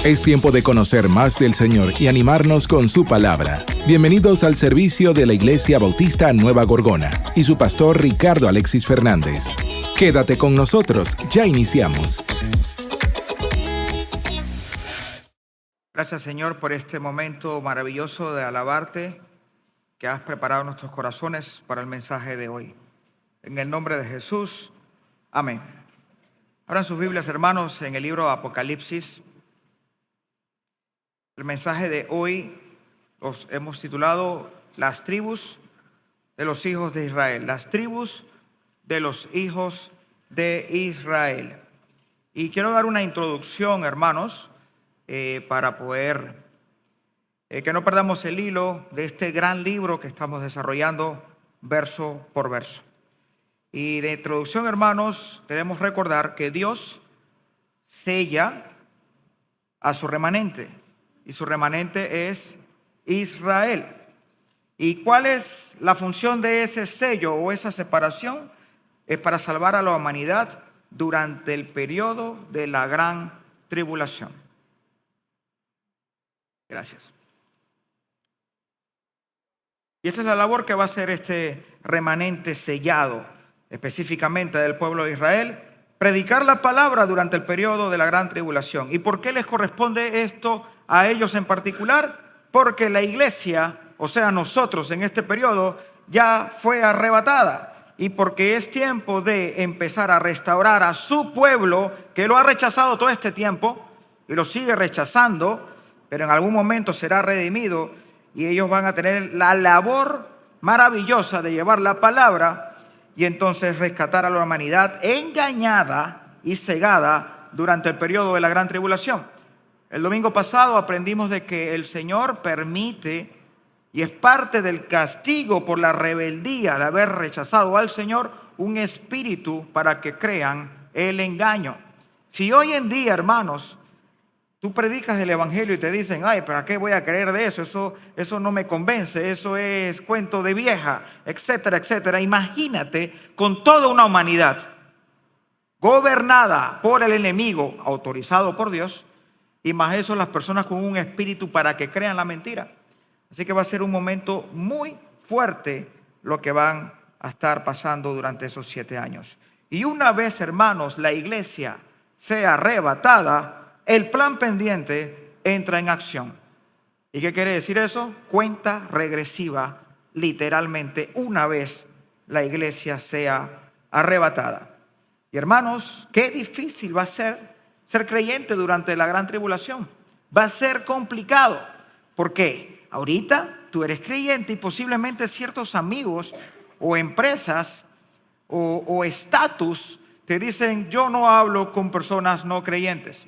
Es tiempo de conocer más del Señor y animarnos con su palabra. Bienvenidos al servicio de la Iglesia Bautista Nueva Gorgona y su pastor Ricardo Alexis Fernández. Quédate con nosotros, ya iniciamos. Gracias, Señor, por este momento maravilloso de alabarte que has preparado nuestros corazones para el mensaje de hoy. En el nombre de Jesús, amén. Abran sus Biblias, hermanos, en el libro de Apocalipsis. El mensaje de hoy los hemos titulado Las tribus de los hijos de Israel. Las tribus de los hijos de Israel. Y quiero dar una introducción, hermanos, para poder que no perdamos el hilo de este gran libro que estamos desarrollando verso por verso. Y de introducción, hermanos, debemos recordar que Dios sella a su remanente. Y su remanente es Israel. ¿Y cuál es la función de ese sello o esa separación? Es para salvar a la humanidad durante el periodo de la gran tribulación. Gracias. Y esta es la labor que va a hacer este remanente sellado, específicamente del pueblo de Israel: predicar la palabra durante el periodo de la gran tribulación. ¿Y por qué les corresponde esto a ellos en particular? Porque la iglesia, o sea, nosotros en este periodo, ya fue arrebatada. Y porque es tiempo de empezar a restaurar a su pueblo, que lo ha rechazado todo este tiempo y lo sigue rechazando, pero en algún momento será redimido y ellos van a tener la labor maravillosa de llevar la palabra y entonces rescatar a la humanidad engañada y cegada durante el periodo de la gran tribulación. El domingo pasado aprendimos de que el Señor permite, y es parte del castigo por la rebeldía de haber rechazado al Señor, un espíritu para que crean el engaño. Si hoy en día, hermanos, tú predicas el evangelio y te dicen: ay, ¿para qué voy a creer de eso? Eso no me convence, eso es cuento de vieja, etcétera, etcétera. Imagínate con toda una humanidad gobernada por el enemigo, autorizado por Dios, y más eso las personas con un espíritu para que crean la mentira. Así que va a ser un momento muy fuerte lo que van a estar pasando durante esos 7 años. Y una vez, hermanos, la iglesia sea arrebatada, el plan pendiente entra en acción. ¿Y qué quiere decir eso? Cuenta regresiva, literalmente, una vez la iglesia sea arrebatada. Y hermanos, qué difícil va a ser creyente durante la gran tribulación. Va a ser complicado. ¿Por qué? Ahorita tú eres creyente y posiblemente ciertos amigos o empresas o estatus te dicen: yo no hablo con personas no creyentes.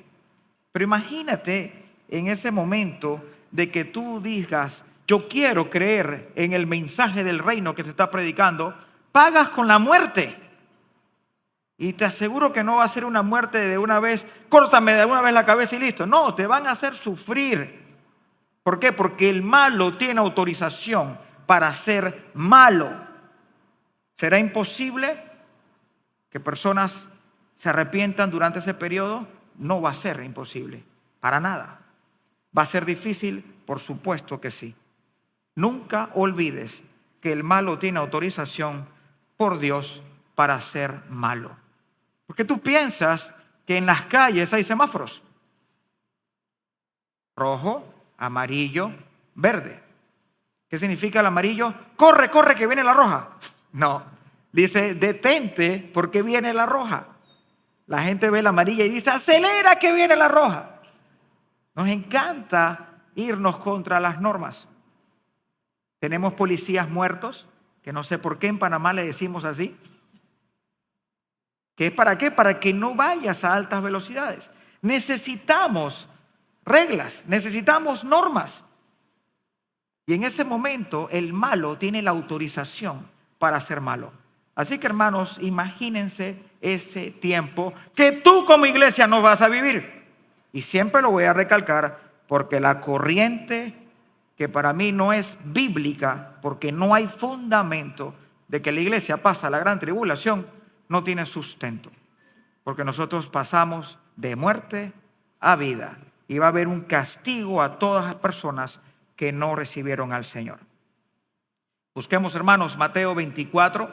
Pero imagínate en ese momento de que tú digas: yo quiero creer en el mensaje del reino que se está predicando. Pagas con la muerte. Y te aseguro que no va a ser una muerte de una vez: córtame de una vez la cabeza y listo. No, te van a hacer sufrir. ¿Por qué? Porque el malo tiene autorización para ser malo. ¿Será imposible que personas se arrepientan durante ese periodo? No va a ser imposible, para nada. ¿Va a ser difícil? Por supuesto que sí. Nunca olvides que el malo tiene autorización por Dios para ser malo. Porque tú piensas que en las calles hay semáforos: rojo, amarillo, verde. ¿Qué significa el amarillo? Corre, corre, que viene la roja. No, dice: detente porque viene la roja. La gente ve la amarilla y dice: acelera que viene la roja. Nos encanta irnos contra las normas. Tenemos policías muertos, que no sé por qué en Panamá le decimos así. ¿Qué es para qué? Para que no vayas a altas velocidades. Necesitamos reglas, necesitamos normas. Y en ese momento el malo tiene la autorización para ser malo. Así que, hermanos, imagínense ese tiempo que tú como iglesia no vas a vivir. Y siempre lo voy a recalcar, porque la corriente que para mí no es bíblica, porque no hay fundamento de que la iglesia pasa la gran tribulación, no tiene sustento. Porque nosotros pasamos de muerte a vida. y va a haber un castigo a todas las personas que no recibieron al Señor. Busquemos, hermanos, Mateo 24,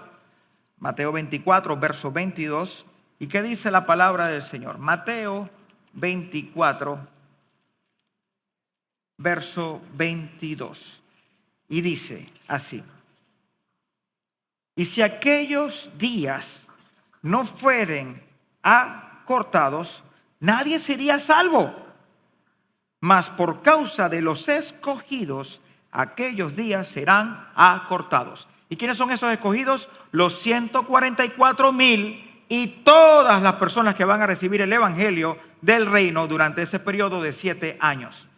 verso 22. ¿Y qué dice la palabra del Señor? Mateo 24, verso 22. Y dice así: y si aquellos días no fueren acortados, nadie sería salvo. Mas por causa de los escogidos, aquellos días serán acortados. ¿Y quiénes son esos escogidos? Los 144,000 y todas las personas que van a recibir el evangelio del reino durante ese periodo de 7 años.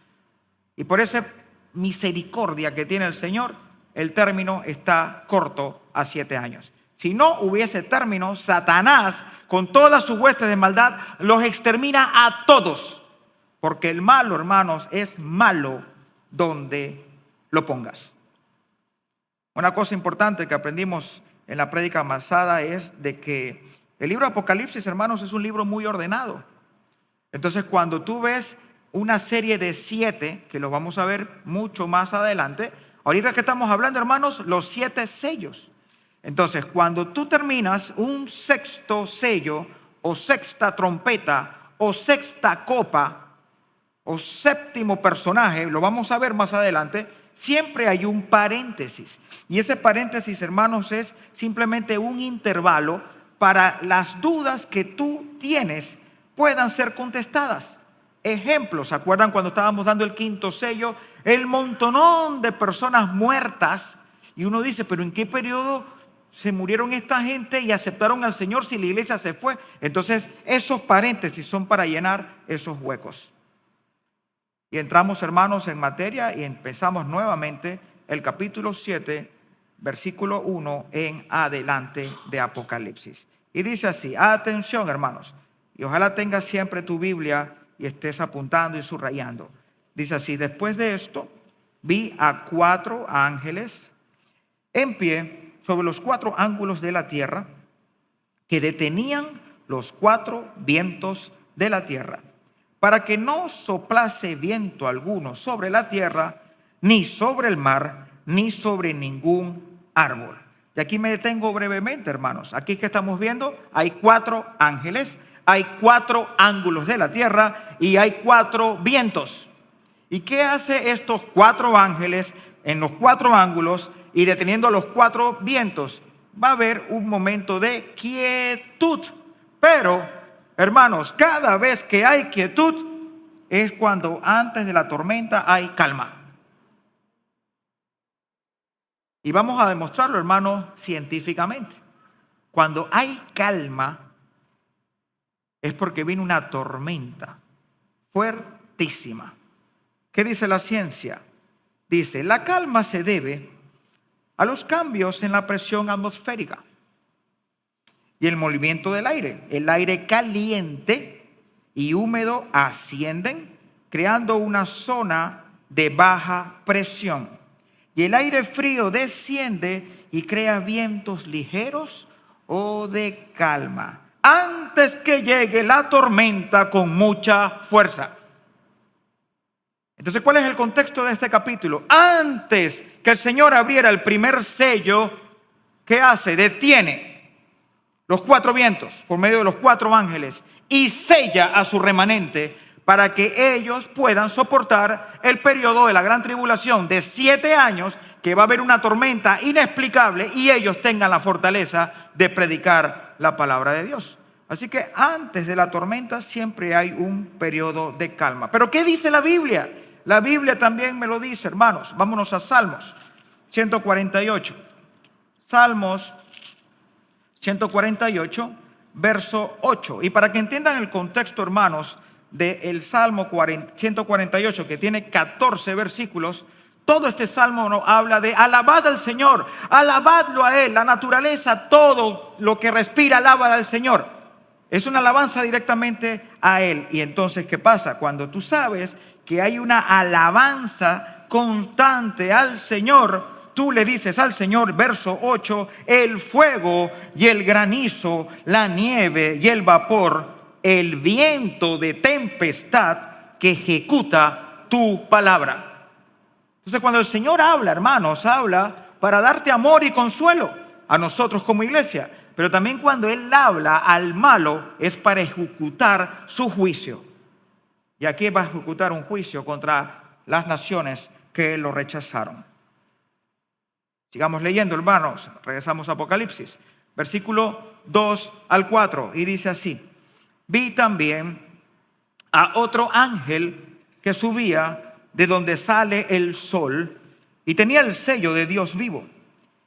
Y por esa misericordia que tiene el Señor, el término está corto a 7 años. Si no hubiese término, Satanás, con todas sus huestes de maldad, los extermina a todos. Porque el malo, hermanos, es malo donde lo pongas. Una cosa importante que aprendimos en la prédica pasada es de que el libro de Apocalipsis, hermanos, es un libro muy ordenado. Entonces, cuando tú ves una serie de 7, que los vamos a ver mucho más adelante, ahorita que estamos hablando, hermanos, los 7 sellos. Entonces, cuando tú terminas un sexto sello, o sexta trompeta, o sexta copa, o séptimo personaje, lo vamos a ver más adelante, siempre hay un paréntesis. Y ese paréntesis, hermanos, es simplemente un intervalo para las dudas que tú tienes puedan ser contestadas. Ejemplos, ¿se acuerdan cuando estábamos dando el quinto sello? El montonón de personas muertas. Y uno dice, ¿pero en qué periodo se murieron esta gente y aceptaron al Señor si la iglesia se fue? Entonces, esos paréntesis son para llenar esos huecos. Y entramos, hermanos, en materia y empezamos nuevamente el capítulo 7, versículo 1 en adelante de Apocalipsis. Y dice así: atención, hermanos, y ojalá tengas siempre tu Biblia y estés apuntando y subrayando. Dice así: después de esto, vi a 4 ángeles en pie sobre los 4 ángulos de la tierra, que detenían los 4 vientos de la tierra, para que no soplase viento alguno sobre la tierra, ni sobre el mar, ni sobre ningún árbol. Y aquí me detengo brevemente, hermanos. Aquí que estamos viendo, hay 4 ángeles, hay 4 ángulos de la tierra y hay 4 vientos. ¿Y qué hace estos 4 ángeles en los 4 ángulos y deteniendo los 4 vientos? Va a haber un momento de quietud. Pero, hermanos, cada vez que hay quietud es cuando antes de la tormenta hay calma. Y vamos a demostrarlo, hermanos, científicamente. Cuando hay calma es porque viene una tormenta fuertísima. ¿Qué dice la ciencia? Dice, la calma se debe a los cambios en la presión atmosférica y el movimiento del aire. El aire caliente y húmedo ascienden, creando una zona de baja presión. Y el aire frío desciende y crea vientos ligeros o de calma, antes que llegue la tormenta con mucha fuerza. Entonces, ¿cuál es el contexto de este capítulo? Antes que el Señor abriera el primer sello, ¿qué hace? Detiene los 4 vientos por medio de los 4 ángeles y sella a su remanente para que ellos puedan soportar el periodo de la gran tribulación de 7 años, que va a haber una tormenta inexplicable y ellos tengan la fortaleza de predicar la palabra de Dios. Así que antes de la tormenta siempre hay un periodo de calma. ¿Pero qué dice la Biblia? La Biblia también me lo dice, hermanos. Vámonos a Salmos 148. Salmos 148, verso 8. Y para que entiendan el contexto, hermanos, del Salmo 148, que tiene 14 versículos, todo este salmo nos habla de alabad al Señor, alabadlo a Él, la naturaleza, todo lo que respira, alaba al Señor. Es una alabanza directamente a Él. Y entonces, ¿qué pasa? Cuando tú sabes que hay una alabanza constante al Señor, tú le dices al Señor, verso 8, el fuego y el granizo, la nieve y el vapor, el viento de tempestad, que ejecuta tu palabra. Entonces, cuando el Señor habla, hermanos, habla para darte amor y consuelo a nosotros como iglesia. Pero también cuando Él habla al malo es para ejecutar su juicio. Y aquí va a ejecutar un juicio contra las naciones que lo rechazaron. Sigamos leyendo, hermanos. Regresamos a Apocalipsis. Versículo 2 al 4. Y dice así: vi también a otro ángel que subía de donde sale el sol y tenía el sello de Dios vivo.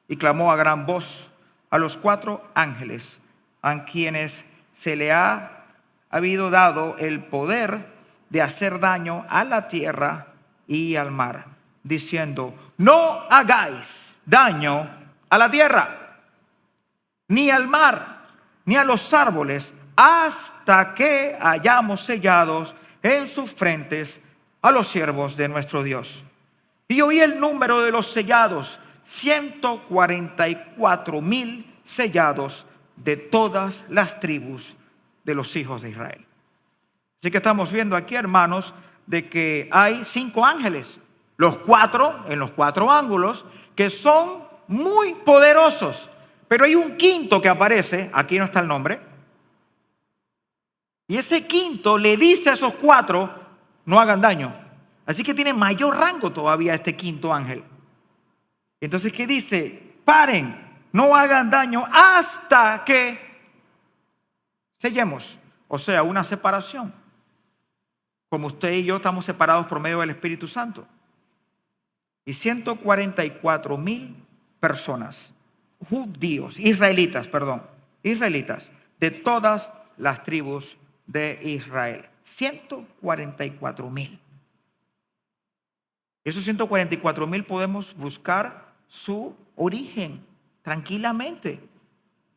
Y clamó a gran voz a los 4 ángeles a quienes se le ha habido dado el poder de hacer daño a la tierra y al mar, diciendo: no hagáis daño a la tierra, ni al mar, ni a los árboles, hasta que hayamos sellados en sus frentes a los siervos de nuestro Dios. Y oí el número de los sellados: 144,000 sellados de todas las tribus de los hijos de Israel. Así que estamos viendo aquí, hermanos, de que hay 5 ángeles, los 4 en los 4 ángulos, que son muy poderosos. Pero hay un quinto que aparece, aquí no está el nombre, y ese quinto le dice a esos 4: no hagan daño. Así que tiene mayor rango todavía este quinto ángel. Entonces, ¿qué dice? Paren, no hagan daño hasta que sellemos. O sea, una separación. Como usted y yo estamos separados por medio del Espíritu Santo. Y 144,000 personas, israelitas, de todas las tribus de Israel. 144,000. Esos 144,000 podemos buscar su origen tranquilamente.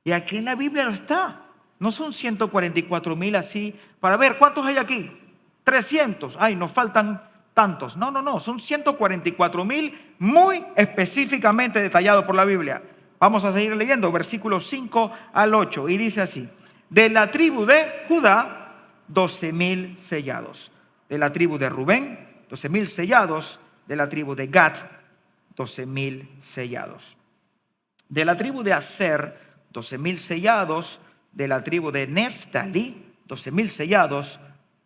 Y aquí en la Biblia lo está. No son 144,000 así para ver cuántos hay aquí. 300. Ay, nos faltan tantos. No. Son 144,000 muy específicamente detallados por la Biblia. Vamos a seguir leyendo versículos 5 al 8. Y dice así: de la tribu de Judá, 12,000 sellados. De la tribu de Rubén, 12,000 sellados. De la tribu de Gad, 12,000 sellados. De la tribu de Aser, 12,000 sellados. De la tribu de Neftalí, 12,000 sellados.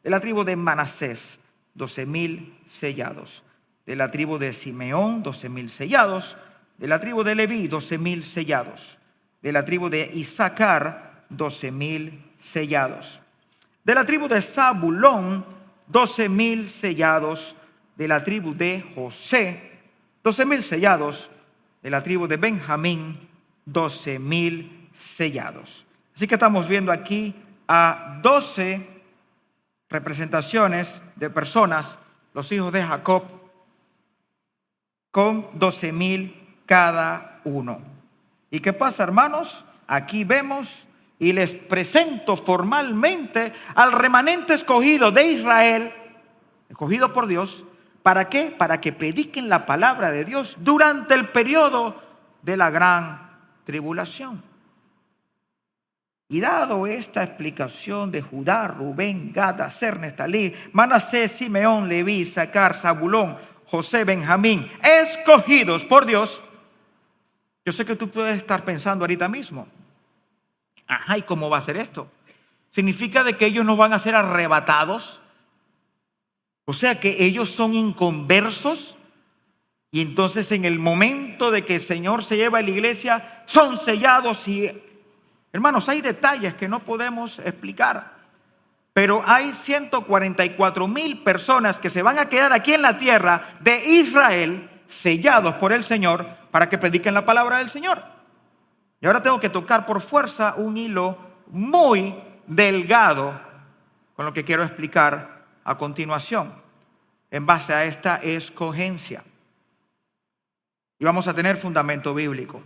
De la tribu de Manasés, 12,000 sellados. De la tribu de Simeón, 12,000 sellados. De la tribu de Leví, 12,000 sellados. De la tribu de Isaacar, 12,000 sellados. De la tribu de Zabulón, 12,000 sellados. De la tribu de José, 12,000 sellados. De la tribu de Benjamín, 12,000 sellados. Así que estamos viendo aquí a 12 representaciones de personas, los hijos de Jacob, con 12,000 cada uno. ¿Y qué pasa, hermanos? Aquí vemos y les presento formalmente al remanente escogido de Israel, escogido por Dios. ¿Para qué? Para que prediquen la palabra de Dios durante el periodo de la gran tribulación. Y dado esta explicación de Judá, Rubén, Gad, Aser, Neftalí, Manasés, Simeón, Leví, Isaacar, Zabulón, José, Benjamín, escogidos por Dios, yo sé que tú puedes estar pensando ahorita mismo: ajá, ¿y cómo va a ser esto? ¿Significa de que ellos no van a ser arrebatados? O sea que ellos son inconversos y entonces en el momento de que el Señor se lleva a la iglesia son sellados. Y hermanos, hay detalles que no podemos explicar, pero hay 144,000 personas que se van a quedar aquí en la tierra de Israel, sellados por el Señor para que prediquen la palabra del Señor. Y ahora tengo que tocar por fuerza un hilo muy delgado con lo que quiero explicar a continuación, en base a esta escogencia. Y vamos a tener fundamento bíblico.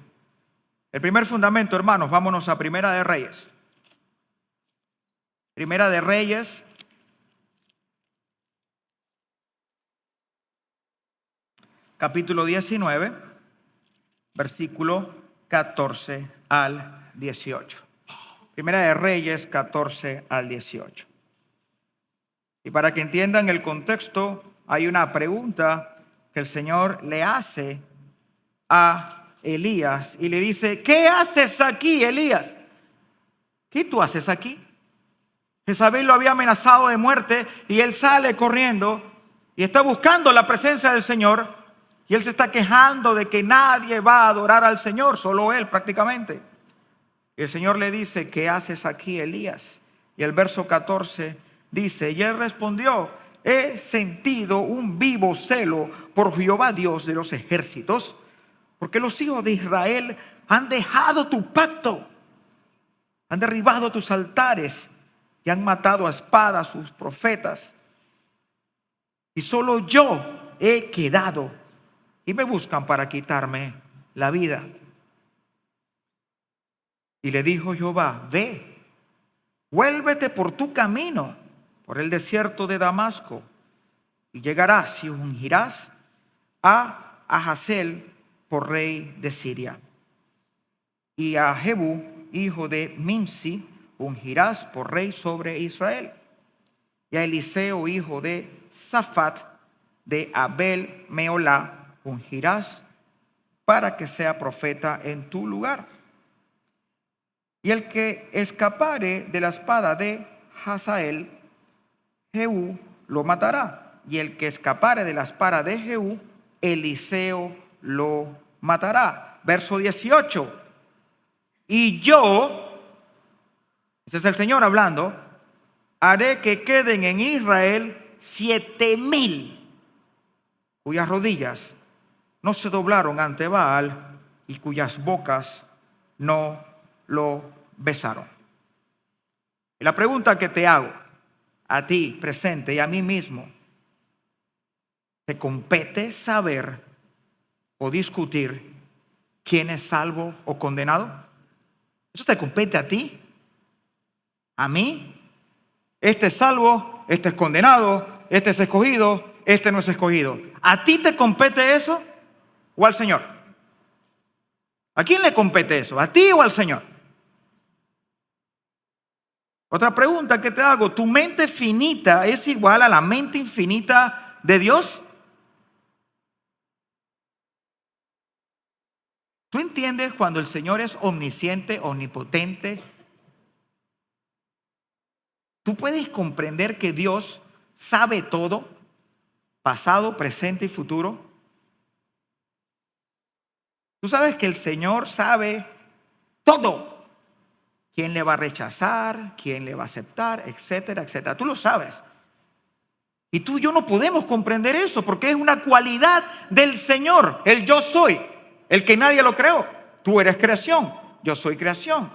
El primer fundamento, hermanos, vámonos a Primera de Reyes. Primera de Reyes, capítulo 19, versículo 14 al 18. Primera de Reyes, 14 al 18. Y para que entiendan el contexto, hay una pregunta que el Señor le hace a Elías y le dice: ¿qué haces aquí, Elías? ¿Qué tú haces aquí? Jezabel lo había amenazado de muerte y él sale corriendo y está buscando la presencia del Señor, y él se está quejando de que nadie va a adorar al Señor, solo él prácticamente. Y el Señor le dice: ¿qué haces aquí, Elías? Y el verso 14 dice: y él respondió: he sentido un vivo celo por Jehová Dios de los ejércitos, porque los hijos de Israel han dejado tu pacto, han derribado tus altares y han matado a espada a sus profetas. Y solo yo he quedado y me buscan para quitarme la vida. Y le dijo Jehová: ve, vuélvete por tu camino, por el desierto de Damasco, y llegarás y ungirás a Hazael por rey de Siria. Y a Jehú, hijo de Nimsi, ungirás por rey sobre Israel. Y a Eliseo, hijo de Safat, de Abel Meolá, ungirás para que sea profeta en tu lugar. Y el que escapare de la espada de Hazael, Jehú lo matará. Y el que escapare de la espada de Jehú, Eliseo lo matará. Verso 18. Y yo, ese es el Señor hablando, haré que queden en Israel 7,000 cuyas rodillas no se doblaron ante Baal y cuyas bocas no lo besaron. Y la pregunta que te hago a ti presente y a mí mismo: ¿te compete saber o discutir quién es salvo o condenado? ¿Eso te compete a ti? ¿A mí? Este es salvo, este es condenado, este es escogido, este no es escogido. ¿A ti te compete eso o al Señor? ¿A quién le compete eso? ¿A ti o al Señor? Otra pregunta que te hago: ¿tu mente finita es igual a la mente infinita de Dios? ¿Tú entiendes cuando el Señor es omnisciente, omnipotente? ¿Tú puedes comprender que Dios sabe todo, pasado, presente y futuro? ¿Tú sabes que el Señor sabe todo? ¿Quién le va a rechazar? ¿Quién le va a aceptar? Etcétera, etcétera. Tú lo sabes. Y tú y yo no podemos comprender eso porque es una cualidad del Señor, el yo soy. El que nadie lo creó. Tú eres creación, yo soy creación.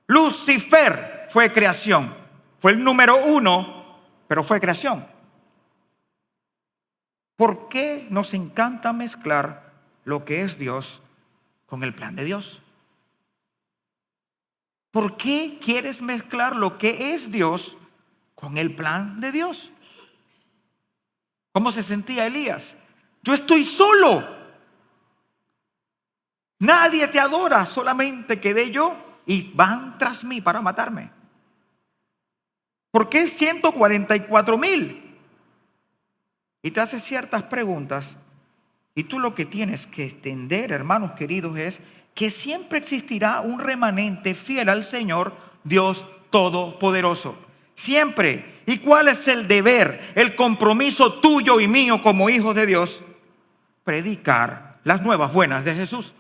Lucifer fue creación. Fue el número 1, pero fue creación. ¿Por qué nos encanta mezclar lo que es Dios con el plan de Dios? ¿Por qué quieres mezclar lo que es Dios con el plan de Dios? ¿Cómo se sentía Elías? Yo estoy solo. Nadie te adora, solamente quedé yo y van tras mí para matarme. ¿Por qué 144,000? Y te hace ciertas preguntas. Y tú lo que tienes que entender, hermanos queridos, es que siempre existirá un remanente fiel al Señor, Dios Todopoderoso. Siempre. ¿Y cuál es el deber, el compromiso tuyo y mío como hijos de Dios? Predicar las nuevas buenas de Jesús.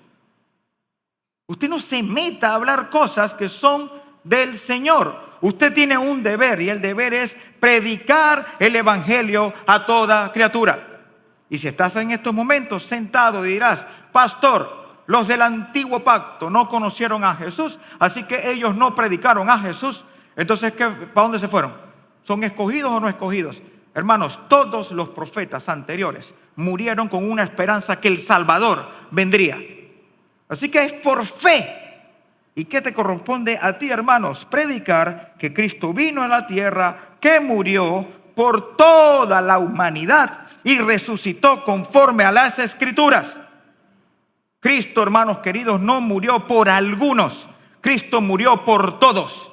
Usted no se meta a hablar cosas que son del Señor. Usted tiene un deber y el deber es predicar el evangelio a toda criatura. Y si estás en estos momentos sentado y dirás: pastor, los del antiguo pacto no conocieron a Jesús, así que ellos no predicaron a Jesús. Entonces, ¿para dónde se fueron? ¿Son escogidos o no escogidos? Hermanos, todos los profetas anteriores murieron con una esperanza que el Salvador vendría. Así que es por fe. ¿Y qué te corresponde a ti, hermanos? Predicar que Cristo vino a la tierra, que murió por toda la humanidad y resucitó conforme a las Escrituras. Cristo, hermanos queridos, no murió por algunos. Cristo murió por todos.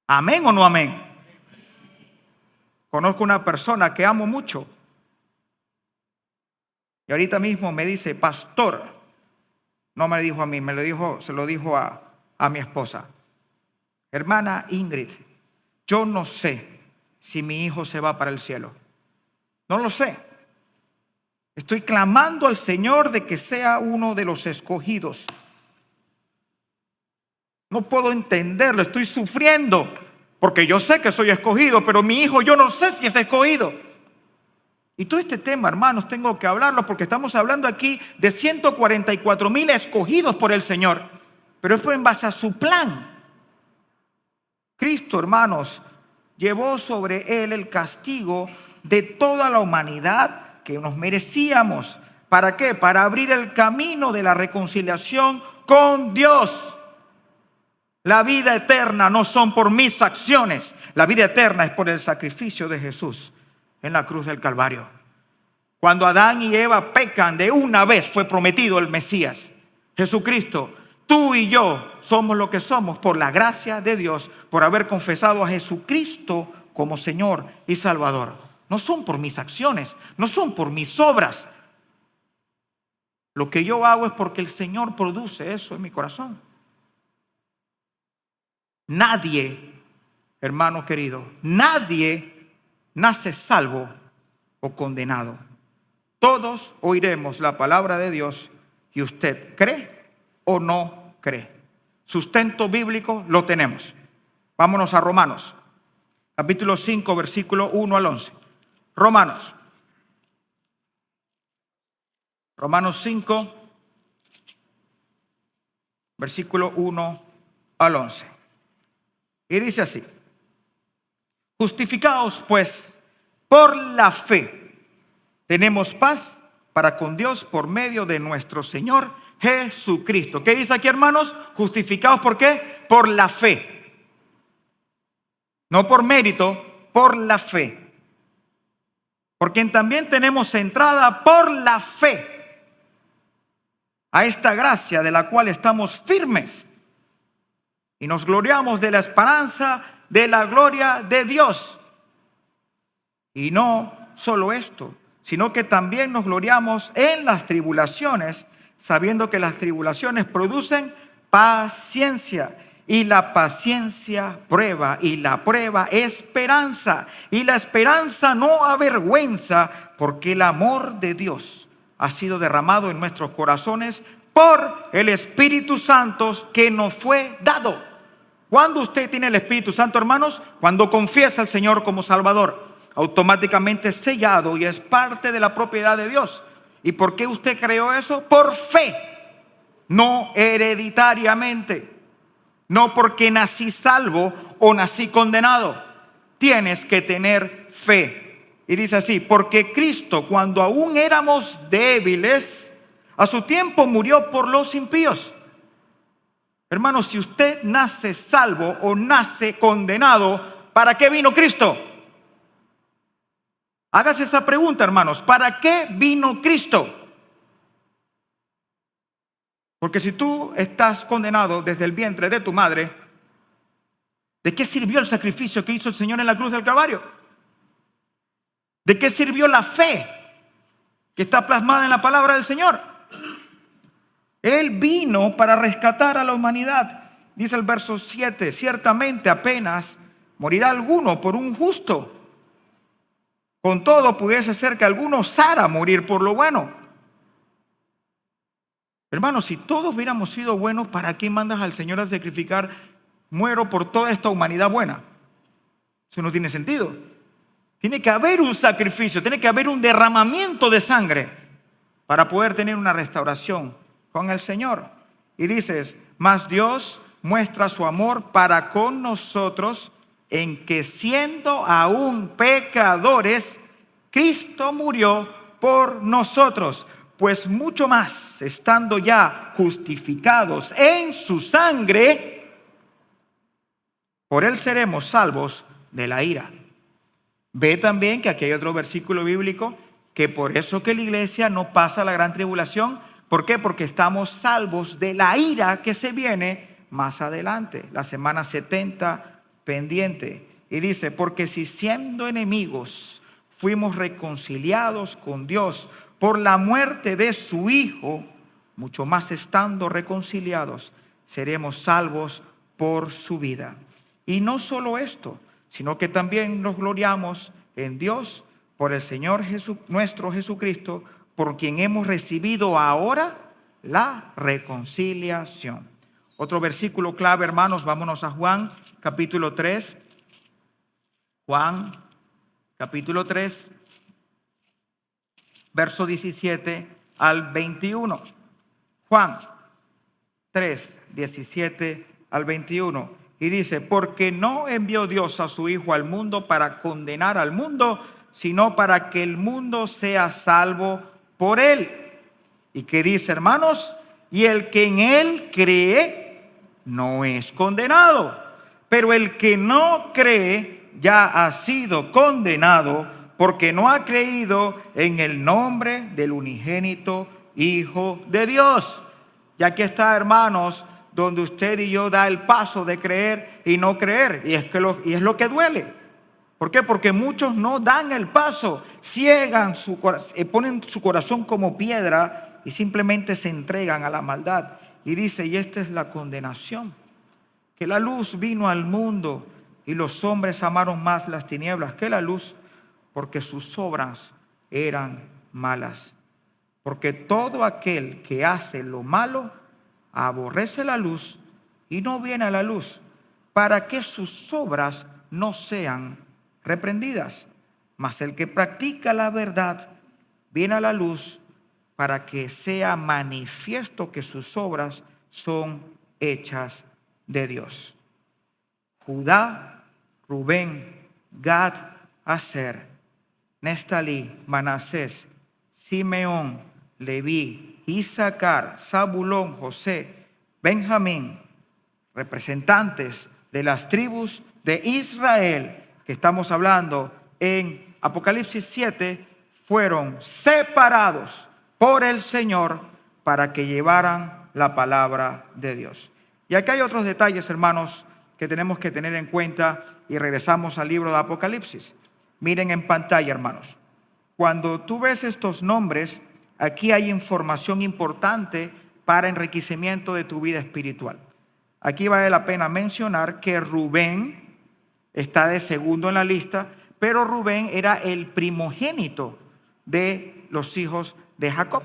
¿Amén o no amén? Conozco una persona que amo mucho. Y ahorita mismo me dice, pastor, no me lo dijo a mí, se lo dijo a mi esposa. Hermana Ingrid, yo no sé si mi hijo se va para el cielo. No lo sé. Estoy clamando al Señor de que sea uno de los escogidos. No puedo entenderlo, estoy sufriendo, porque yo sé que soy escogido, pero mi hijo yo no sé si es escogido. Y todo este tema, hermanos, tengo que hablarlo porque estamos hablando aquí de 144,000 escogidos por el Señor, pero fue en base a su plan. Cristo, hermanos, llevó sobre él el castigo de toda la humanidad que nos merecíamos. ¿Para qué? Para abrir el camino de la reconciliación con Dios. La vida eterna no son por mis acciones. La vida eterna es por el sacrificio de Jesús en la cruz del Calvario. Cuando Adán y Eva pecan, de una vez fue prometido el Mesías, Jesucristo. Tú y yo somos lo que somos por la gracia de Dios, por haber confesado a Jesucristo como Señor y Salvador. No son por mis acciones, no son por mis obras. Lo que yo hago es porque el Señor produce eso en mi corazón. Nadie, hermano querido, nadie nace salvo o condenado. Todos oiremos la palabra de Dios y usted cree o no cree. Sustento bíblico lo tenemos. Vámonos a Romanos, capítulo 5, versículo 1 al 11. Romanos 5, versículo 1 al 11. Y dice así: justificados pues por la fe, tenemos paz para con Dios por medio de nuestro Señor Jesucristo. ¿Qué dice aquí, hermanos? Justificados, ¿por qué? Por la fe. No por mérito, por la fe. Por quien también tenemos entrada por la fe a esta gracia de la cual estamos firmes y nos gloriamos de la esperanza de la gloria de Dios. Y no solo esto, sino que también nos gloriamos en las tribulaciones, sabiendo que las tribulaciones producen paciencia, y la paciencia prueba, y la prueba esperanza, y la esperanza no avergüenza, porque el amor de Dios ha sido derramado en nuestros corazones por el Espíritu Santo que nos fue dado. ¿Cuándo usted tiene el Espíritu Santo, hermanos? Cuando confiesa al Señor como Salvador. Automáticamente sellado y es parte de la propiedad de Dios. ¿Y por qué usted creó eso? Por fe, no hereditariamente, no porque nací salvo o nací condenado. Tienes que tener fe. Y dice así: porque Cristo, cuando aún éramos débiles, a su tiempo murió por los impíos. Hermanos, si usted nace salvo o nace condenado, ¿para qué vino Cristo? Hágase esa pregunta, hermanos. ¿Para qué vino Cristo? Porque si tú estás condenado desde el vientre de tu madre, ¿de qué sirvió el sacrificio que hizo el Señor en la cruz del Calvario? ¿De qué sirvió la fe que está plasmada en la palabra del Señor? Él vino para rescatar a la humanidad. Dice el verso 7, ciertamente apenas morirá alguno por un justo. Con todo, pudiese ser que alguno osara morir por lo bueno. Hermanos, si todos hubiéramos sido buenos, ¿para qué mandas al Señor a sacrificar? Muero por toda esta humanidad buena. Eso no tiene sentido. Tiene que haber un sacrificio, tiene que haber un derramamiento de sangre para poder tener una restauración con el Señor. Y dices: mas Dios muestra su amor para con nosotros en que siendo aún pecadores, Cristo murió por nosotros. Pues mucho más, estando ya justificados en su sangre, por él seremos salvos de la ira. Ve también que aquí hay otro versículo bíblico, que por eso que la iglesia no pasa la gran tribulación. ¿Por qué? Porque estamos salvos de la ira que se viene más adelante, la semana 70 pendiente. Y dice, porque si siendo enemigos fuimos reconciliados con Dios por la muerte de su Hijo, mucho más estando reconciliados, seremos salvos por su vida. Y no solo esto, sino que también nos gloriamos en Dios por el Señor nuestro Jesucristo, por quien hemos recibido ahora la reconciliación. Otro versículo clave, hermanos, vámonos a Juan, capítulo 3. Juan, capítulo 3, verso 17 al 21. Juan 3, 17 al 21. Y dice, porque no envió Dios a su Hijo al mundo para condenar al mundo, sino para que el mundo sea salvo por él. ¿Y qué dice, hermanos? Y el que en él cree no es condenado, pero el que no cree ya ha sido condenado porque no ha creído en el nombre del unigénito Hijo de Dios. Y aquí está, hermanos, donde usted y yo da el paso de creer y no creer. Y es lo que duele. ¿Por qué? Porque muchos no dan el paso, ciegan ponen su corazón como piedra y simplemente se entregan a la maldad. Y dice, y esta es la condenación, que la luz vino al mundo y los hombres amaron más las tinieblas que la luz, porque sus obras eran malas. Porque todo aquel que hace lo malo aborrece la luz y no viene a la luz, para que sus obras no sean reprendidas. Mas el que practica la verdad viene a la luz, para que sea manifiesto que sus obras son hechas de Dios. Judá, Rubén, Gad, Aser, Neftalí, Manasés, Simeón, Leví, Isaacar, Zabulón, José, Benjamín, representantes de las tribus de Israel, que estamos hablando en Apocalipsis 7, fueron separados por el Señor para que llevaran la palabra de Dios. Y aquí hay otros detalles, hermanos, que tenemos que tener en cuenta, y regresamos al libro de Apocalipsis. Miren en pantalla, hermanos. Cuando tú ves estos nombres, aquí hay información importante para enriquecimiento de tu vida espiritual. Aquí vale la pena mencionar que Rubén está de segundo en la lista, pero Rubén era el primogénito de los hijos de Jacob.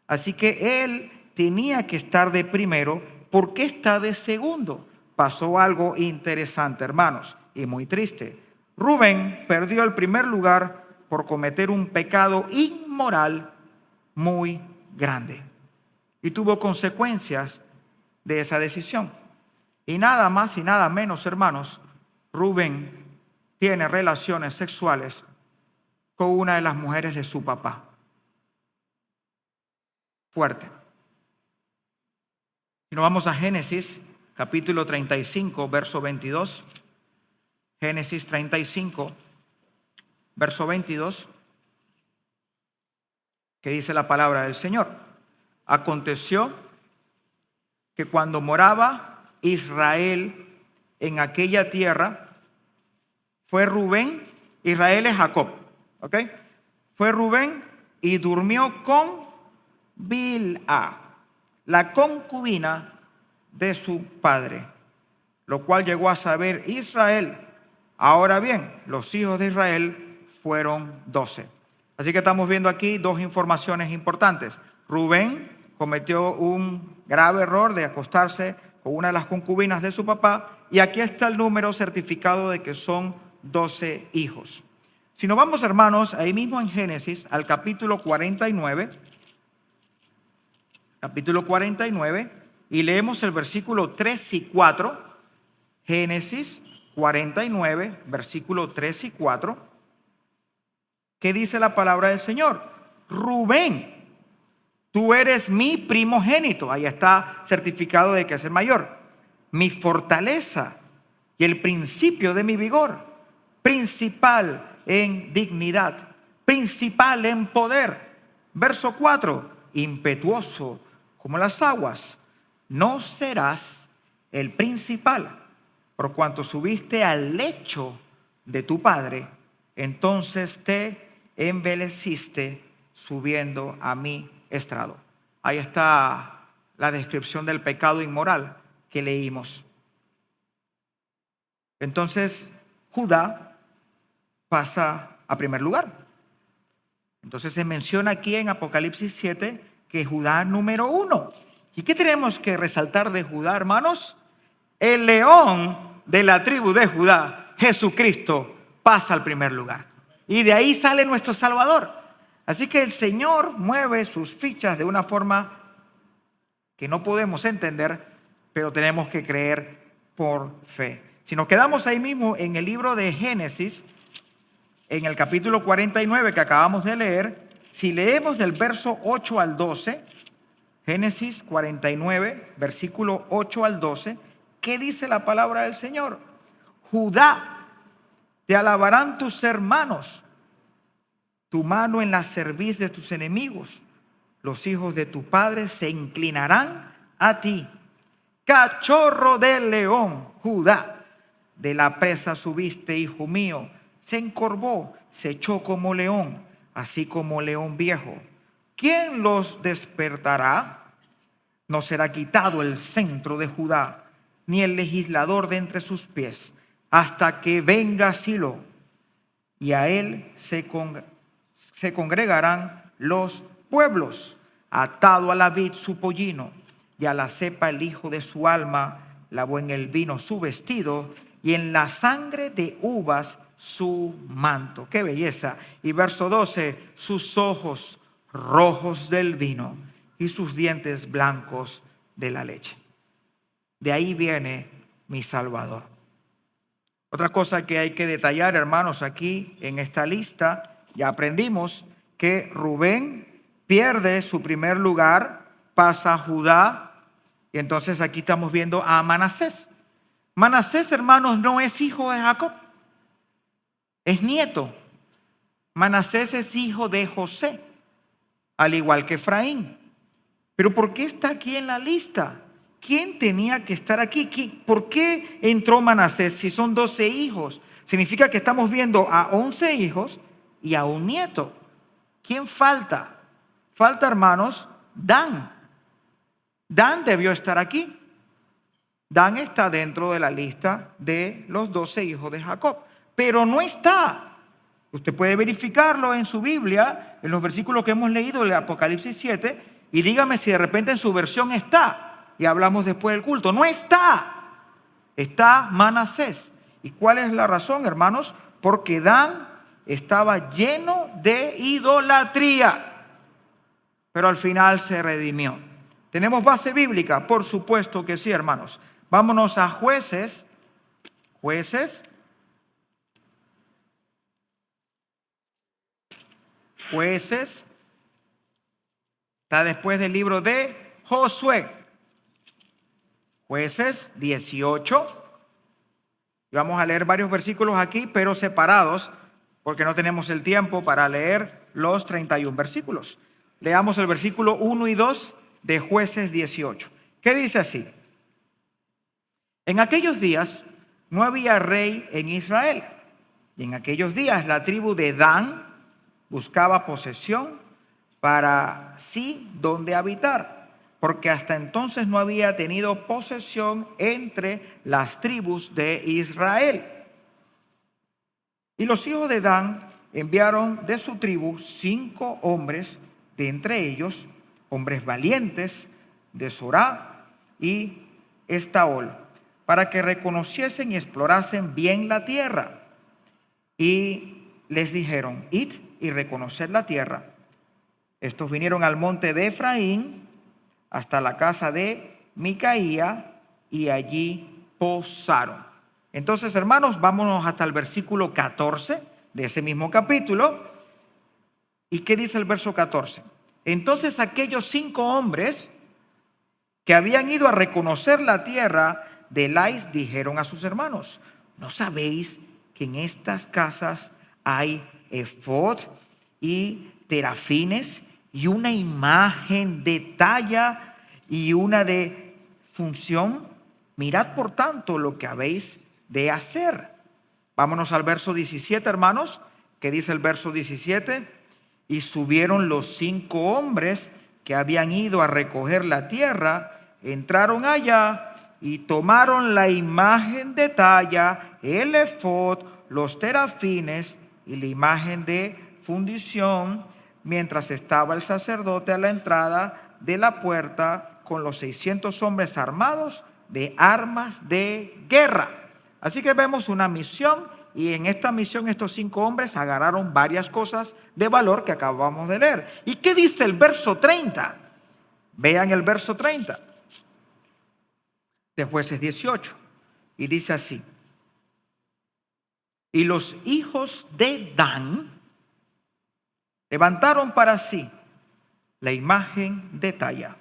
Así que él tenía que estar de primero. ¿Por qué está de segundo? Pasó algo interesante, hermanos, y muy triste. Rubén perdió el primer lugar por cometer un pecado inmoral muy grande. Y tuvo consecuencias de esa decisión. Y nada más y nada menos, hermanos, Rubén tiene relaciones sexuales con una de las mujeres de su papá. Fuerte. Y nos vamos a Génesis, capítulo 35, verso 22. Génesis 35, verso 22. Que dice la palabra del Señor. Aconteció que cuando moraba Israel en aquella tierra, fue Rubén, Israel es Jacob, ¿ok? Fue Rubén y durmió con Bilha, la concubina de su padre, lo cual llegó a saber Israel. Ahora bien, los hijos de Israel fueron 12. Así que estamos viendo aquí dos informaciones importantes. Rubén cometió un grave error de acostarse con una de las concubinas de su papá, y aquí está el número certificado de que son 12 hijos. Si nos vamos, hermanos, ahí mismo en Génesis, al capítulo 49, y leemos el versículo 3 y 4, Génesis 49, versículo 3 y 4, ¿qué dice la palabra del Señor? Rubén, tú eres mi primogénito. Ahí está certificado de que es el mayor. Mi fortaleza y el principio de mi vigor, principal en dignidad, principal en poder. Verso 4, impetuoso como las aguas, no serás el principal, por cuanto subiste al lecho de tu padre, entonces te envileciste subiendo a mi estrado. Ahí está la descripción del pecado inmoral que leímos. Entonces Judá pasa a primer lugar. Entonces se menciona aquí en Apocalipsis 7 que Judá número 1. ¿Y qué tenemos que resaltar de Judá, hermanos? El león de la tribu de Judá, Jesucristo, pasa al primer lugar. Y de ahí sale nuestro Salvador. Así que el Señor mueve sus fichas de una forma que no podemos entender, pero tenemos que creer por fe. Si nos quedamos ahí mismo en el libro de Génesis, en el capítulo 49 que acabamos de leer, si leemos del verso 8 al 12, Génesis 49, versículo 8 al 12, ¿qué dice la palabra del Señor? Judá, te alabarán tus hermanos, tu mano en la cerviz de tus enemigos. Los hijos de tu padre se inclinarán a ti. Cachorro del león, Judá, de la presa subiste, hijo mío. Se encorvó, se echó como león, así como león viejo. ¿Quién los despertará? No será quitado el centro de Judá, ni el legislador de entre sus pies, hasta que venga Silo, y a él se congregarán los pueblos. Atado a la vid su pollino, y a la cepa el hijo de su alma, lavó en el vino su vestido, y en la sangre de uvas su manto. ¡Qué belleza! Y verso 12, sus ojos rojos del vino y sus dientes blancos de la leche. De ahí viene mi Salvador. Otra cosa que hay que detallar, hermanos, aquí en esta lista, ya aprendimos que Rubén pierde su primer lugar, pasa a Judá, y entonces aquí estamos viendo a Manasés. Manasés, hermanos, no es hijo de Jacob, es nieto. Manasés es hijo de José, al igual que Efraín. Pero ¿por qué está aquí en la lista? ¿Quién tenía que estar aquí? ¿Por qué entró Manasés si son 12 hijos? Significa que estamos viendo a 11 hijos y a un nieto. ¿Quién falta? Falta, hermanos, Dan. Dan debió estar aquí. Dan está dentro de la lista de los 12 hijos de Jacob, pero no está. Usted puede verificarlo en su Biblia, en los versículos que hemos leído del Apocalipsis 7, y dígame si de repente en su versión está. Y hablamos después del culto. No está. Está Manasés. ¿Y cuál es la razón, hermanos? Porque Dan estaba lleno de idolatría, pero al final se redimió. ¿Tenemos base bíblica? Por supuesto que sí, hermanos. Vámonos a Jueces. Jueces. Está después del libro de Josué. Jueces 18. Y vamos a leer varios versículos aquí, pero separados, porque no tenemos el tiempo para leer los 31 versículos. Leamos el versículo 1 y 2 de Jueces 18. ¿Qué dice así? En aquellos días no había rey en Israel. Y en aquellos días la tribu de Dan buscaba posesión para sí donde habitar, porque hasta entonces no había tenido posesión entre las tribus de Israel. Y los hijos de Dan enviaron de su tribu 5 hombres, de entre ellos hombres valientes de Sorá y Estaol, para que reconociesen y explorasen bien la tierra. Y les dijeron: id y reconoced la tierra. Estos vinieron al monte de Efraín hasta la casa de Micaía y allí posaron. Entonces, hermanos, vámonos hasta el versículo 14 de ese mismo capítulo. ¿Y qué dice el verso 14? Entonces aquellos 5 hombres que habían ido a reconocer la tierra de Lais dijeron a sus hermanos: ¿no sabéis que en estas casas hay efod y terafines y una imagen de talla y una de función? Mirad por tanto lo que habéis de hacer. Vámonos al verso 17, hermanos. ¿Qué dice el verso 17? Y subieron los 5 hombres que habían ido a recoger la tierra, entraron allá y tomaron la imagen de talla, el efod, los terafines y la imagen de fundición, mientras estaba el sacerdote a la entrada de la puerta con los 600 hombres armados de armas de guerra. Así que vemos una misión, y en esta misión estos 5 hombres agarraron varias cosas de valor que acabamos de leer. ¿Y qué dice el verso 30? Vean el verso 30 de Jueces 18, y dice así: y los hijos de Dan levantaron para sí la imagen de talla,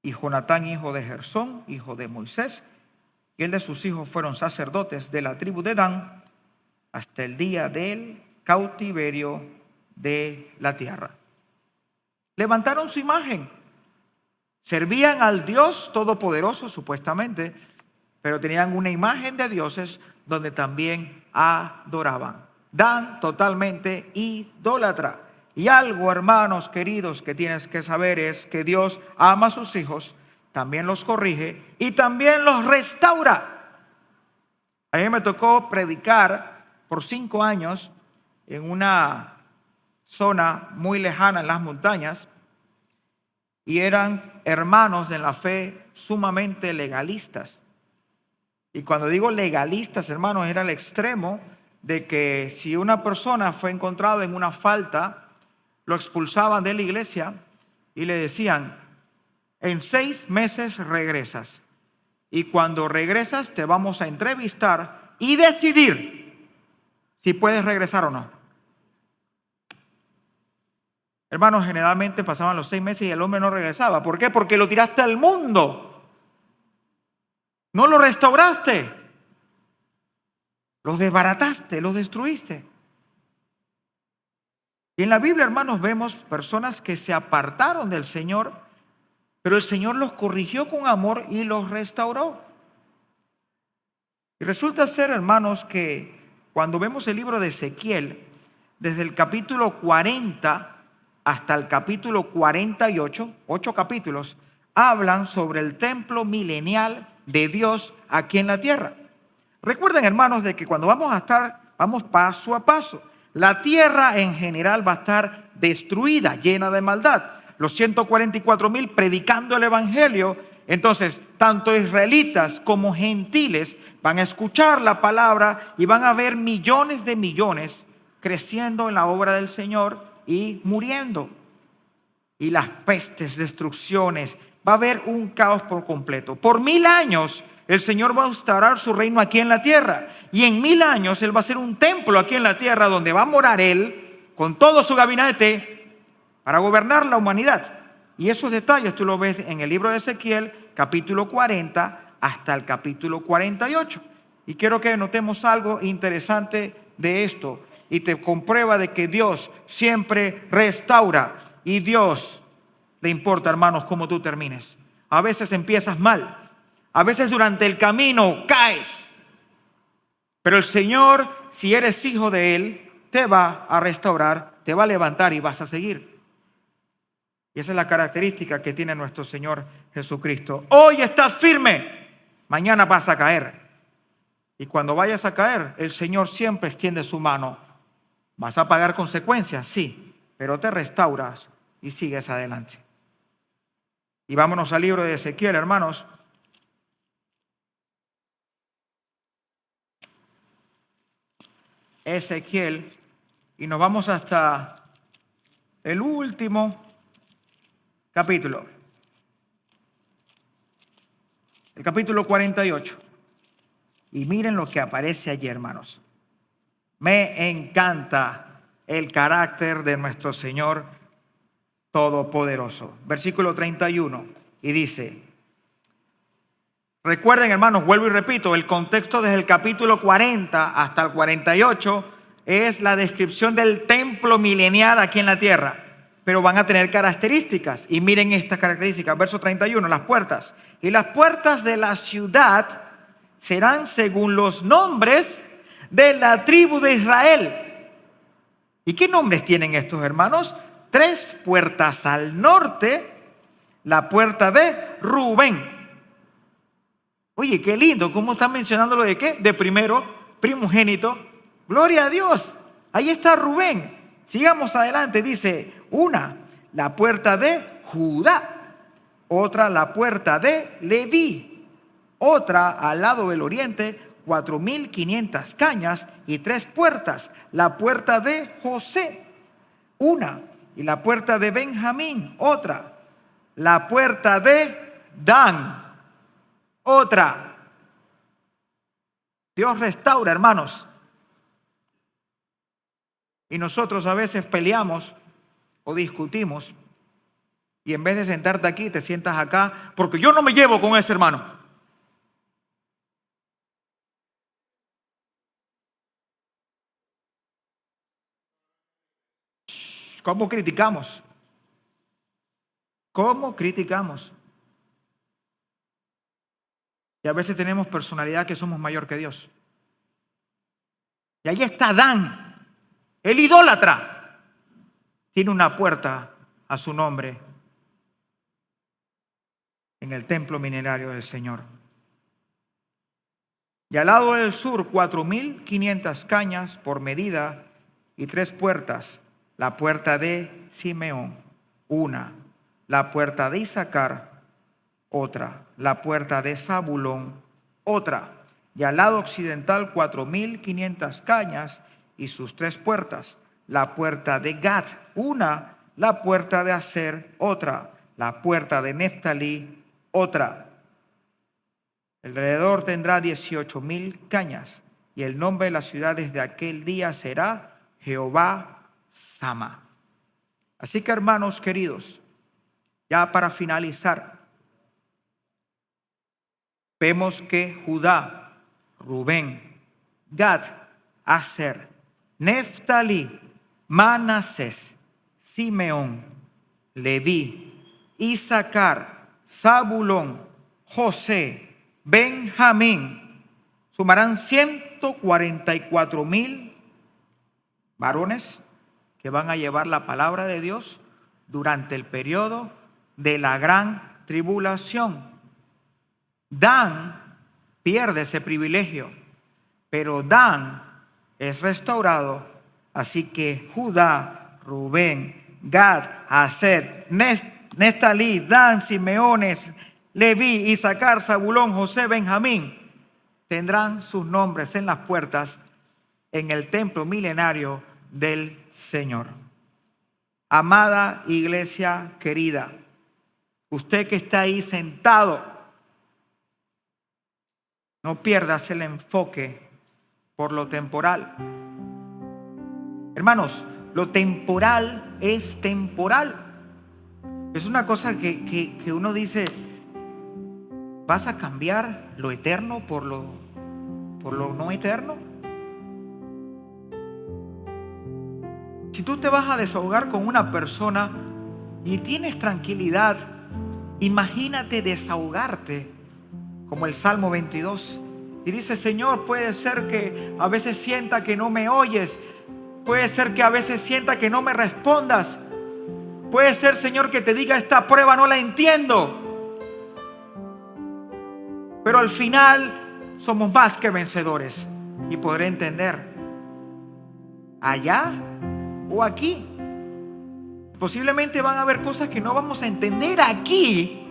y Jonatán, hijo de Gersón, hijo de Moisés, y el de sus hijos fueron sacerdotes de la tribu de Dan hasta el día del cautiverio de la tierra. Levantaron su imagen, servían al Dios Todopoderoso supuestamente, pero tenían una imagen de dioses donde también adoraban. Dan totalmente idólatra. Y algo, hermanos queridos, que tienes que saber es que Dios ama a sus hijos, también los corrige y también los restaura. A mí me tocó predicar por 5 años en una zona muy lejana en las montañas, y eran hermanos de la fe sumamente legalistas. Y cuando digo legalistas, hermanos, era el extremo de que si una persona fue encontrado en una falta, lo expulsaban de la iglesia y le decían: en 6 meses regresas, y cuando regresas te vamos a entrevistar y decidir si puedes regresar o no. Hermanos, generalmente pasaban los 6 meses y el hombre no regresaba. ¿Por qué? Porque lo tiraste al mundo, no lo restauraste, lo desbarataste, lo destruiste. Y en la Biblia, hermanos, vemos personas que se apartaron del Señor, pero el Señor los corrigió con amor y los restauró. Y resulta ser, hermanos, que cuando vemos el libro de Ezequiel, desde el capítulo 40 hasta el capítulo 48, 8 capítulos, hablan sobre el templo milenial de Dios aquí en la tierra. Recuerden, hermanos, de que cuando vamos paso a paso. La tierra en general va a estar destruida, llena de maldad. Los 144,000 predicando el evangelio. Entonces, tanto israelitas como gentiles van a escuchar la palabra y van a ver millones de millones creciendo en la obra del Señor y muriendo. Y las pestes, destrucciones, va a haber un caos por completo. Por 1000 años el Señor va a instaurar su reino aquí en la tierra. Y en 1000 años Él va a hacer un templo aquí en la tierra donde va a morar Él con todo su gabinete para gobernar la humanidad. Y esos detalles tú los ves en el libro de Ezequiel, capítulo 40 hasta el capítulo 48. Y quiero que notemos algo interesante de esto. Y te comprueba de que Dios siempre restaura. Y Dios le importa, hermanos, cómo tú termines. A veces empiezas mal. A veces durante el camino caes. Pero el Señor, si eres hijo de Él, te va a restaurar, te va a levantar y vas a seguir. Y esa es la característica que tiene nuestro Señor Jesucristo. Hoy estás firme, mañana vas a caer. Y cuando vayas a caer, el Señor siempre extiende su mano. ¿Vas a pagar consecuencias? Sí, pero te restauras y sigues adelante. Y vámonos al libro de Ezequiel, hermanos. Ezequiel, y nos vamos hasta el último capítulo, el capítulo 48. Y miren lo que aparece allí, hermanos. Me encanta el carácter de nuestro Señor Todopoderoso. Versículo 31, y dice: recuerden, hermanos, vuelvo y repito, el contexto desde el capítulo 40 hasta el 48 es la descripción del templo milenial aquí en la tierra, pero van a tener características. Y miren estas características, verso 31, las puertas. Y las puertas de la ciudad serán según los nombres de la tribu de Israel. ¿Y qué nombres tienen estos hermanos? 3 puertas al norte, la puerta de Rubén. Oye, qué lindo, ¿cómo están mencionando lo de qué? De primero, primogénito. Gloria a Dios, ahí está Rubén. Sigamos adelante, dice, una, la puerta de Judá. Otra, la puerta de Leví. Otra, al lado del oriente, 4.500 cañas y 3 puertas. La puerta de José, una. Y la puerta de Benjamín, otra. La puerta de Dan, otra. Dios restaura, hermanos. Y nosotros a veces peleamos o discutimos. Y en vez de sentarte aquí, te sientas acá, porque yo no me llevo con ese hermano. ¿Cómo criticamos? ¿Cómo criticamos? Y a veces tenemos personalidad que somos mayor que Dios. Y ahí está Dan, el idólatra. Tiene una puerta a su nombre en el templo minerario del Señor. Y al lado del sur, 4.500 cañas por medida y 3 puertas. La puerta de Simeón, una. La puerta de Isaacar, otra. La puerta de Zabulón, otra. Y al lado occidental, 4.500 cañas y sus 3 puertas. La puerta de Gad, una. La puerta de Aser, otra. La puerta de Neftalí, otra. Alrededor tendrá 18.000 cañas, y el nombre de la ciudad desde aquel día será Jehová Sama. Así que, hermanos queridos, ya para finalizar, vemos que Judá, Rubén, Gad, Aser, Neftalí, Manasés, Simeón, Leví, Isaacar, Zabulón, José, Benjamín, sumarán 144.000 varones que van a llevar la palabra de Dios durante el periodo de la gran tribulación. Dan pierde ese privilegio, pero Dan es restaurado. Así que Judá, Rubén, Gad, Aser, Neftalí, Dan, Simeones, Leví, Isaacar, Zabulón, José, Benjamín tendrán sus nombres en las puertas en el templo milenario del Señor. Amada iglesia querida, usted que está ahí sentado, no pierdas el enfoque por lo temporal. Hermanos, lo temporal es temporal. Es una cosa que uno dice, ¿vas a cambiar lo eterno por lo no eterno? Si tú te vas a desahogar con una persona y tienes tranquilidad, imagínate desahogarte como el Salmo 22. Y dice, Señor, puede ser que a veces sienta que no me oyes. Puede ser que a veces sienta que no me respondas. Puede ser, Señor, que te diga, esta prueba no la entiendo. Pero al final somos más que vencedores. Y podré entender allá o aquí. Posiblemente van a haber cosas que no vamos a entender aquí,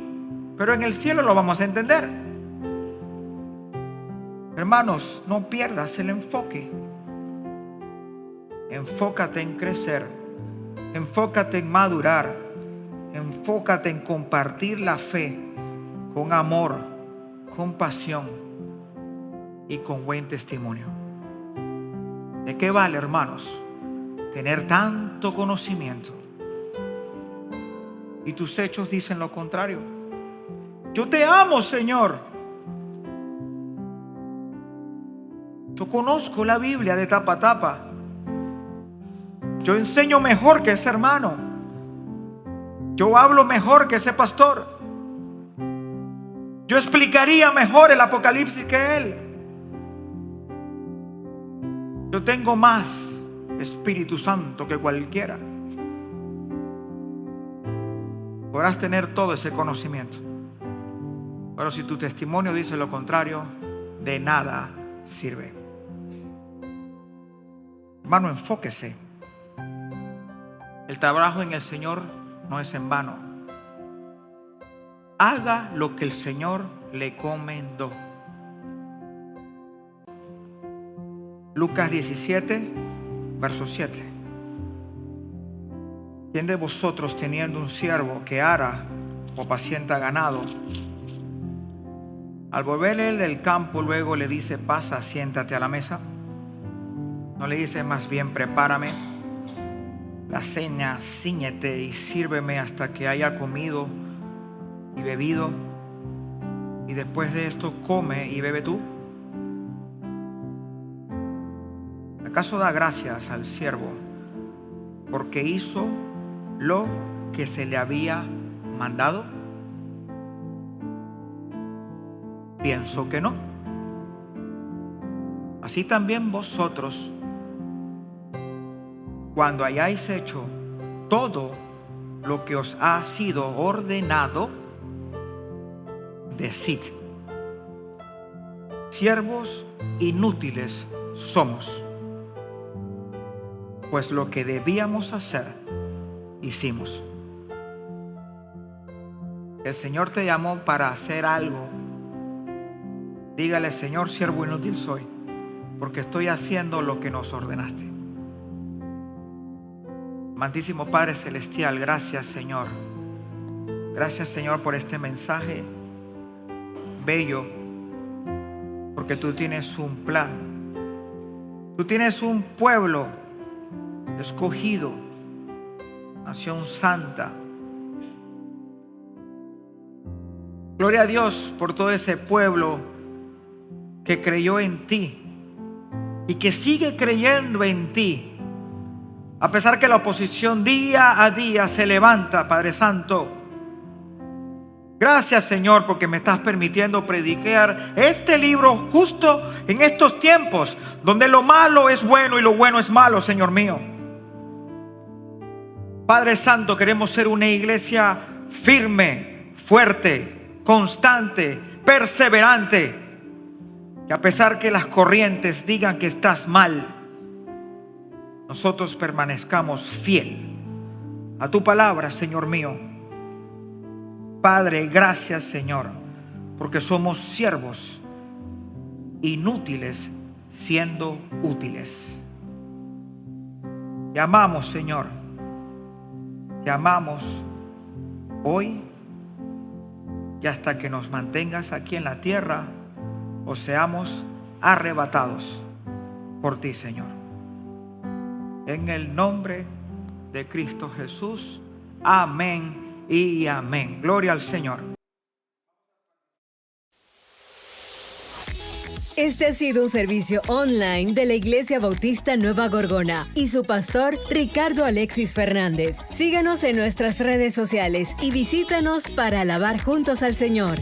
pero en el cielo lo vamos a entender. Hermanos, no pierdas el enfoque. Enfócate en crecer. Enfócate en madurar. Enfócate en compartir la fe con amor, con pasión y con buen testimonio. ¿De qué vale, hermanos, tener tanto conocimiento y tus hechos dicen lo contrario? Yo te amo, Señor. Yo conozco la Biblia de tapa a tapa. Yo enseño mejor que ese hermano. Yo hablo mejor que ese pastor. Yo explicaría mejor el Apocalipsis que él. Yo tengo más Espíritu Santo que cualquiera. Podrás tener todo ese conocimiento, pero si tu testimonio dice lo contrario, de nada sirve. Hermano, enfóquese. El trabajo en el Señor no es en vano. Haga lo que el Señor le encomendó. Lucas 17, verso 7. ¿Quién de vosotros, teniendo un siervo que ara o pacienta ganado, al volver él del campo luego le dice: pasa, siéntate a la mesa? ¿No le dice más bien: prepárame la cena, cíñete y sírveme hasta que haya comido y bebido, y después de esto come y bebe tú? ¿Acaso da gracias al siervo porque hizo lo que se le había mandado? Pienso que no. Así también vosotros, cuando hayáis hecho todo lo que os ha sido ordenado, decid: siervos inútiles somos, pues lo que debíamos hacer, hicimos. El Señor te llamó para hacer algo. Dígale: Señor, siervo inútil soy, porque estoy haciendo lo que nos ordenaste. Amantísimo Padre Celestial, gracias, Señor. Gracias, Señor, por este mensaje bello, porque tú tienes un plan. Tú tienes un pueblo escogido, nación santa. Gloria a Dios por todo ese pueblo que creyó en ti y que sigue creyendo en ti, a pesar que la oposición día a día se levanta, Padre Santo. Gracias, Señor, porque me estás permitiendo predicar este libro justo en estos tiempos donde lo malo es bueno y lo bueno es malo, Señor mío. Padre Santo, queremos ser una iglesia firme, fuerte, constante, perseverante, que a pesar que las corrientes digan que estás mal, nosotros permanezcamos fiel a tu palabra, Señor mío. Padre, gracias, Señor, porque somos siervos inútiles siendo útiles. Te amamos, Señor. Te amamos hoy y hasta que nos mantengas aquí en la tierra o seamos arrebatados por ti, Señor. En el nombre de Cristo Jesús. Amén y amén. Gloria al Señor. Este ha sido un servicio online de la Iglesia Bautista Nueva Gorgona y su pastor Ricardo Alexis Fernández. Síganos en nuestras redes sociales y visítanos para alabar juntos al Señor.